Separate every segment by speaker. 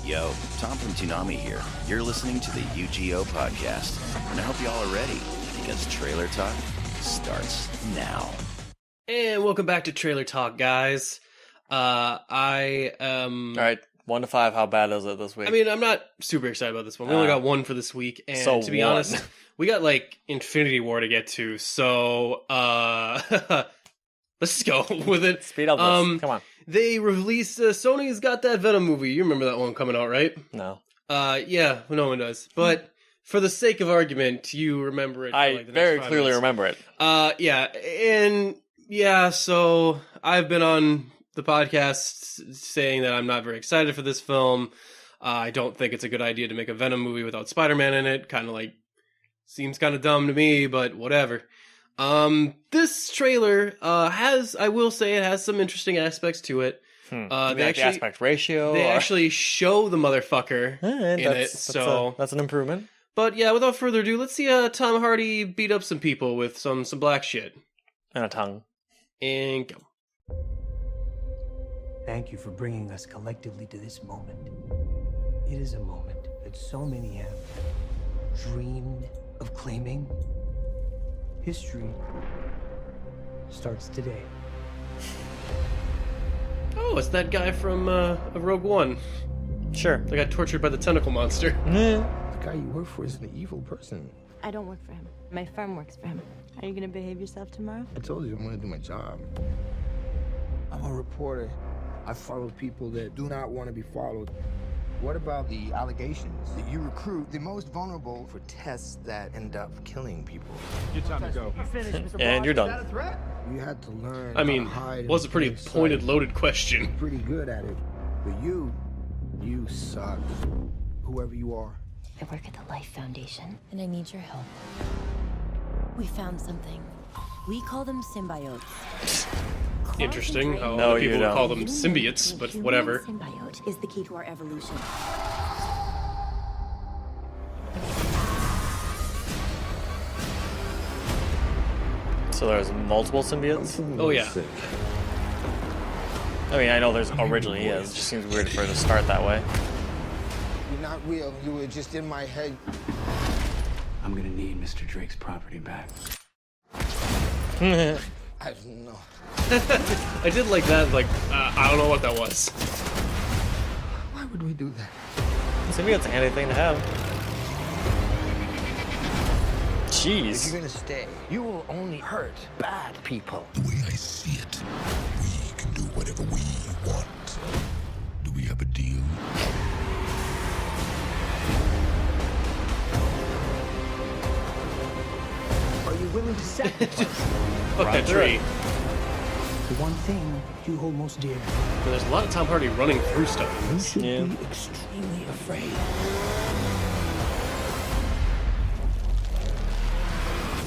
Speaker 1: Yo, Tom from Toonami here. You're listening to the UGO podcast, and I hope y'all are ready, because Trailer Talk starts now.
Speaker 2: And welcome back to Trailer Talk, guys.
Speaker 3: All right, 1 to 5, how bad is it this week?
Speaker 2: I mean, I'm not super excited about this one. We only got one for this week, and
Speaker 3: so
Speaker 2: to be
Speaker 3: one.
Speaker 2: honest, we got like Infinity War to get to, so let's just go with it.
Speaker 3: Speed up this. Come on.
Speaker 2: They released Sony's got that Venom movie. You remember that one coming out, right?
Speaker 3: No.
Speaker 2: Yeah, no one does. But for the sake of argument, you remember it. For
Speaker 3: I
Speaker 2: like the
Speaker 3: very
Speaker 2: next 5
Speaker 3: clearly
Speaker 2: minutes.
Speaker 3: remember it.
Speaker 2: Yeah, and yeah, so I've been on the podcast saying that I'm not very excited for this film. I don't think it's a good idea to make a Venom movie without Spider-Man in it. Kind of like, seems kind of dumb to me, but whatever. This trailer I will say it has some interesting aspects to it.
Speaker 3: They
Speaker 2: They
Speaker 3: the aspect ratio.
Speaker 2: They actually show the motherfucker in it, so
Speaker 3: that's an improvement.
Speaker 2: But yeah, without further ado, let's see Tom Hardy beat up some people with some black shit.
Speaker 3: And a tongue.
Speaker 2: And go.
Speaker 4: Thank you for bringing us collectively to this moment. It is a moment that so many have dreamed of claiming. History starts today.
Speaker 2: Oh, it's that guy from Rogue One.
Speaker 3: Sure.
Speaker 2: That got tortured by the tentacle monster.
Speaker 5: The guy you work for is an evil person.
Speaker 6: I don't work for him. My firm works for him. Are you gonna behave yourself tomorrow?
Speaker 5: I told you I'm gonna do my job. I'm a reporter. I follow people that do not want to be followed. What about the allegations that you recruit the most vulnerable for tests that end up killing people?
Speaker 7: Your time to go.
Speaker 3: And you're done.
Speaker 5: Is that a threat? You had to learn.
Speaker 2: I mean,
Speaker 5: how to hide
Speaker 2: was a
Speaker 5: in
Speaker 2: pretty
Speaker 5: plain sight.
Speaker 2: pointed, loaded question.
Speaker 5: Pretty good at it, but you suck. Whoever you are.
Speaker 6: I work at the Life Foundation, and I need your help. We found something. We call them symbiotes.
Speaker 2: Interesting how
Speaker 3: No,
Speaker 2: other
Speaker 3: you
Speaker 2: people
Speaker 3: don't.
Speaker 2: call them symbiotes, but
Speaker 6: Human
Speaker 2: whatever.
Speaker 6: Symbiote is the key to our evolution.
Speaker 3: So there's multiple symbiotes?
Speaker 2: Oh yeah.
Speaker 3: I mean, I know there's originally is. It just seems weird for it to start that way.
Speaker 5: You're not real. You were just in my head.
Speaker 4: I'm gonna need Mr. Drake's property back.
Speaker 5: I don't know.
Speaker 2: I did like that, like, I don't know what that was.
Speaker 5: Why would we do that?
Speaker 3: Symbiote's a handy thing to have.
Speaker 5: If
Speaker 3: Jeez.
Speaker 5: you're gonna stay, you will only hurt bad people.
Speaker 8: The way I see it, we can do whatever we want. Do we have a deal?
Speaker 4: Are you willing to sacrifice
Speaker 2: Fuck that tree.
Speaker 4: the one thing you hold most dear?
Speaker 2: But there's a lot of Tom Hardy running through stuff.
Speaker 4: You should
Speaker 3: Yeah.
Speaker 4: be extremely afraid.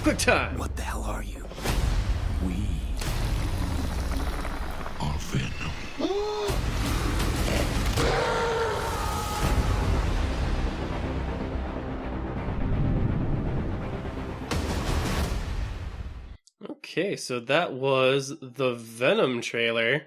Speaker 2: Quick time.
Speaker 4: What the hell are you?
Speaker 8: We are Venom.
Speaker 2: Okay, so that was the Venom trailer.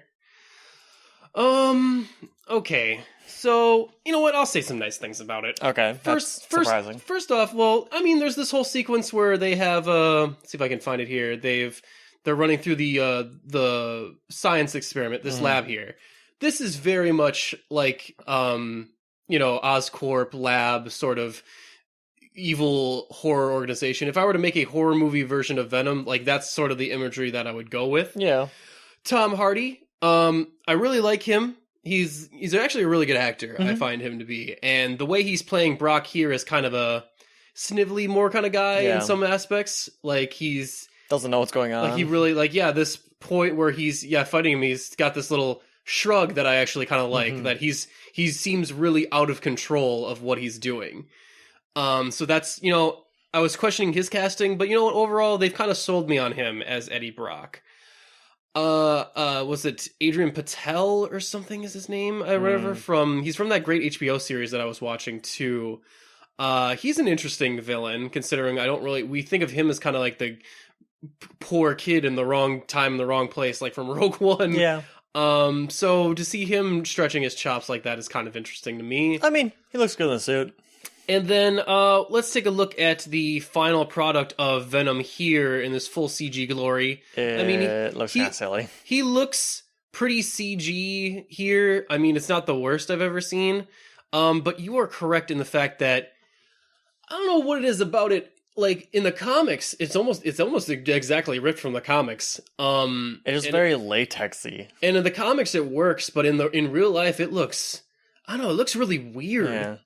Speaker 2: Okay. So, you know what? I'll say some nice things about it.
Speaker 3: Okay, that's surprising.
Speaker 2: First off, well, I mean, there's this whole sequence where they have let's see if I can find it here. They're running through the science experiment, this lab here. This is very much like Oscorp lab sort of evil horror organization. If I were to make a horror movie version of Venom, like that's sort of the imagery that I would go with.
Speaker 3: Yeah.
Speaker 2: Tom Hardy, I really like him. He's actually a really good actor, I find him to be. And the way he's playing Brock here is kind of a snivelly more kind of guy
Speaker 3: Yeah.
Speaker 2: in some aspects. Like he's
Speaker 3: Doesn't know what's going on.
Speaker 2: like he really this point where he's fighting him, he's got this little shrug that I actually kind of like, that he seems really out of control of what he's doing. So that's, I was questioning his casting, but you know what, overall they've kind of sold me on him as Eddie Brock. Was it Adrian Patel or something is his name? I remember he's from that great HBO series that I was watching too. He's an interesting villain considering we think of him as kind of like the poor kid in the wrong time in the wrong place, like from Rogue One.
Speaker 3: Yeah.
Speaker 2: So to see him stretching his chops like that is kind of interesting to me.
Speaker 3: I mean, he looks good in the suit.
Speaker 2: And then let's take a look at the final product of Venom here in this full CG glory.
Speaker 3: It looks kind of silly.
Speaker 2: He looks pretty CG here. I mean, it's not the worst I've ever seen. But you are correct in the fact that I don't know what it is about it. Like in the comics, it's almost exactly ripped from the comics.
Speaker 3: It is very latexy.
Speaker 2: And in the comics it works, but in real life it looks, I don't know, it looks really weird.
Speaker 3: Yeah.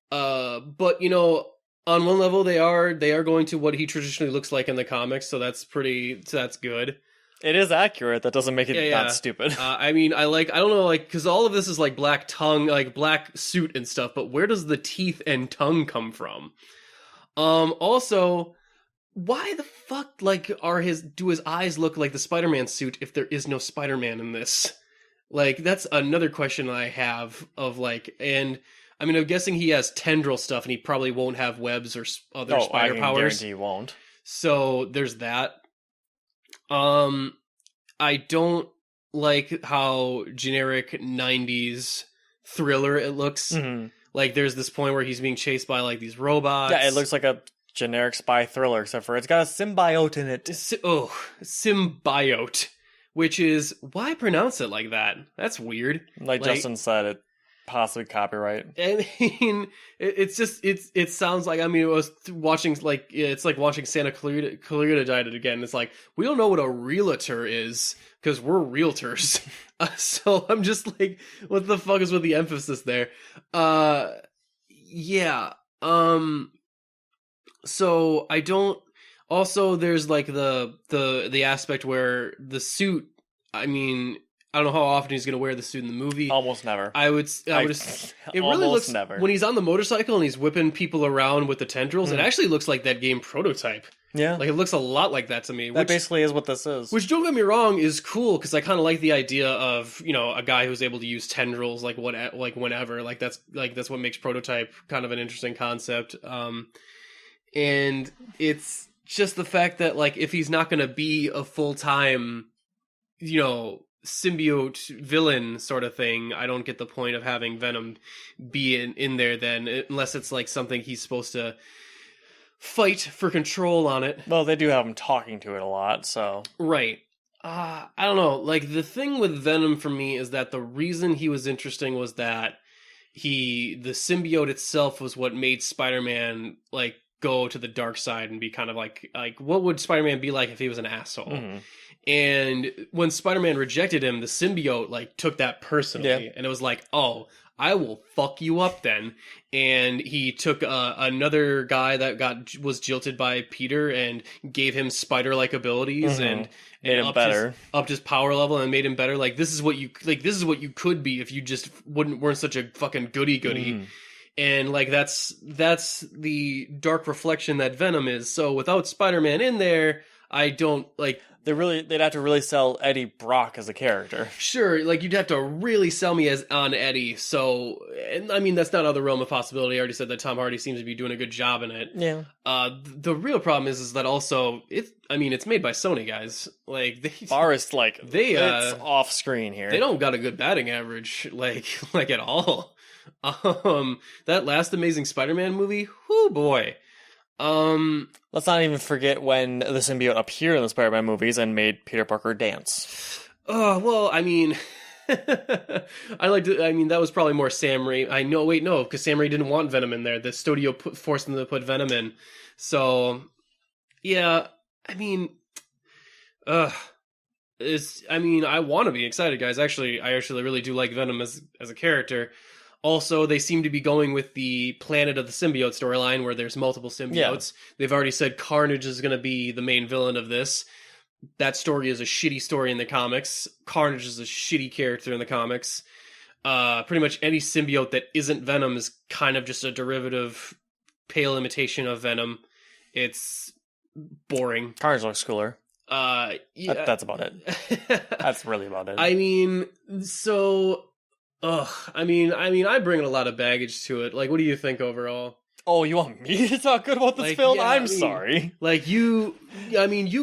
Speaker 2: But you know, on one level they are going to what he traditionally looks like in the comics, so that's good.
Speaker 3: It is accurate. That doesn't make it not stupid.
Speaker 2: I mean, I don't know, like, because all of this is like black tongue, like black suit and stuff, but where does the teeth and tongue come from? Also, why the fuck, like, do his eyes look like the Spider-Man suit if there is no Spider-Man in this? Like, that's another question I have of, like, and, I mean, I'm guessing he has tendril stuff and he probably won't have webs or other spider powers.
Speaker 3: Guarantee he won't.
Speaker 2: So, there's that. I don't like how generic 90s thriller it looks. Mm-hmm. Like, there's this point where he's being chased by, like, these robots.
Speaker 3: Yeah, it looks like a generic spy thriller, except for it's got a symbiote in it.
Speaker 2: Symbiote. Which is, why pronounce it like that? That's weird.
Speaker 3: Like Justin said, it possibly copyright.
Speaker 2: I mean, it sounds like, I mean, it was watching, like, it's like watching Santa Clarita Died again. It's like, we don't know what a realtor is, because we're realtors. So I'm just like, what the fuck is with the emphasis there? Yeah. So I don't, also there's like the aspect where the suit, I mean, I don't know how often he's going to wear the suit in the movie.
Speaker 3: Almost never.
Speaker 2: It really looks,
Speaker 3: never.
Speaker 2: When he's on the motorcycle and he's whipping people around with the tendrils, it actually looks like that game Prototype.
Speaker 3: Yeah.
Speaker 2: Like, it looks a lot like that to me.
Speaker 3: That basically is what this is.
Speaker 2: Which, don't get me wrong, is cool, because I kind of like the idea of, you know, a guy who's able to use tendrils, like, whenever. Like, that's what makes Prototype kind of an interesting concept. And it's just the fact that, like, if he's not going to be a full-time, you know, symbiote villain sort of thing, I don't get the point of having Venom be in there then, unless it's like something he's supposed to fight for control on it.
Speaker 3: Well, they do have him talking to it a lot, so...
Speaker 2: Right. I don't know. Like, the thing with Venom for me is that the reason he was interesting was that the symbiote itself was what made Spider-Man, like, go to the dark side and be kind of like what would Spider-Man be like if he was an asshole? Mm-hmm. And when Spider-Man rejected him, the symbiote, like, took that personally. Yeah. And it was like, oh, I will fuck you up then. And he took another guy that was jilted by Peter and gave him spider-like abilities and
Speaker 3: made him better,
Speaker 2: upped his power level and made him better. Like, this is what you could be if you just weren't such a fucking goody. And, like, that's the dark reflection that Venom is. So without Spider-Man in there, I don't, like...
Speaker 3: They'd have to really sell Eddie Brock as a character.
Speaker 2: Sure, like, you'd have to really sell me on Eddie. So, and I mean, that's not out of the realm of possibility. I already said that Tom Hardy seems to be doing a good job in it.
Speaker 3: Yeah.
Speaker 2: The real problem is that also, it's made by Sony, guys. Like,
Speaker 3: it's off screen here.
Speaker 2: They don't got a good batting average, like at all. That last Amazing Spider-Man movie, whoo boy.
Speaker 3: Let's not even forget when the symbiote appeared in the Spider-Man movies and made Peter Parker dance.
Speaker 2: Oh, well, I mean, that was probably more Sam Raimi. No, because Sam Raimi didn't want Venom in there. The studio forced him to put Venom in. So, yeah, I mean, I want to be excited, guys. Actually, I really do like Venom as a character. Also, they seem to be going with the Planet of the Symbiote storyline, where there's multiple symbiotes. Yeah. They've already said Carnage is going to be the main villain of this. That story is a shitty story in the comics. Carnage is a shitty character in the comics. Pretty much any symbiote that isn't Venom is kind of just a derivative, pale imitation of Venom. It's boring.
Speaker 3: Carnage looks cooler.
Speaker 2: Yeah.
Speaker 3: That's about it. That's really about it.
Speaker 2: I mean, so... I bring a lot of baggage to it. Like, what do you think overall?
Speaker 3: Oh, you want me to talk good about this
Speaker 2: Like,
Speaker 3: film?
Speaker 2: yeah,
Speaker 3: I'm sorry.
Speaker 2: Like you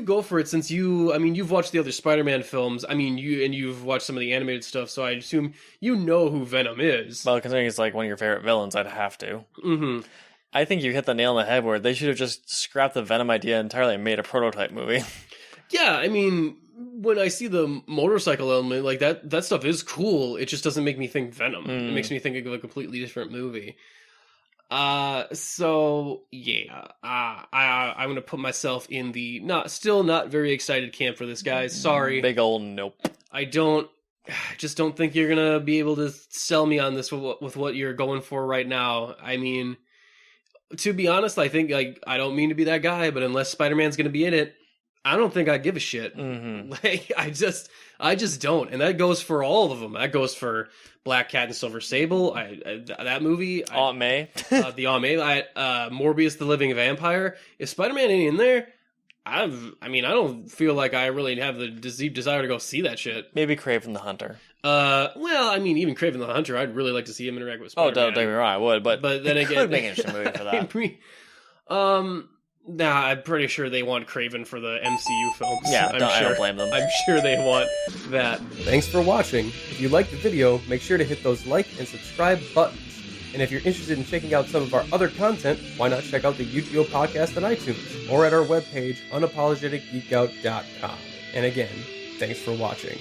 Speaker 2: go for it since you've watched the other Spider-Man films. You've watched some of the animated stuff, so I assume you know who Venom is.
Speaker 3: Well, considering he's like one of your favorite villains, I'd have to.
Speaker 2: Mm-hmm.
Speaker 3: I think you hit the nail on the head where they should have just scrapped the Venom idea entirely and made a prototype movie.
Speaker 2: Yeah, I mean, when I see the motorcycle element, like that stuff is cool. It just doesn't make me think Venom. It makes me think of a completely different movie. So yeah, I'm gonna put myself in the still not very excited camp for this, guys. Sorry,
Speaker 3: Big old nope.
Speaker 2: I just don't think you're gonna be able to sell me on this with what you're going for right now. I mean, to be honest, I think I don't mean to be that guy, but unless Spider-Man's gonna be in it, I don't think I give a shit.
Speaker 3: Mm-hmm.
Speaker 2: Like I just don't, and that goes for all of them. That goes for Black Cat and Silver Sable. That movie.
Speaker 3: Aunt May.
Speaker 2: The Aunt May. Morbius the Living Vampire. If Spider-Man ain't in there, I don't feel like I really have the deep desire to go see that shit.
Speaker 3: Maybe Kraven the Hunter.
Speaker 2: Well, I mean, even Kraven the Hunter, I'd really like to see him interact with Spider-Man.
Speaker 3: Oh, don't get me wrong, I would, but
Speaker 2: then again,
Speaker 3: could make an interesting movie for that.
Speaker 2: Nah, I'm pretty sure they want Kraven for the MCU films.
Speaker 3: Yeah, I don't blame them.
Speaker 2: I'm sure they want that. Thanks for watching. If you liked the video, make sure to hit those like and subscribe buttons. And if you're interested in checking out some of our other content, why not check out the UGO podcast on iTunes or at our webpage, unapologeticgeekout.com. And again, thanks for watching.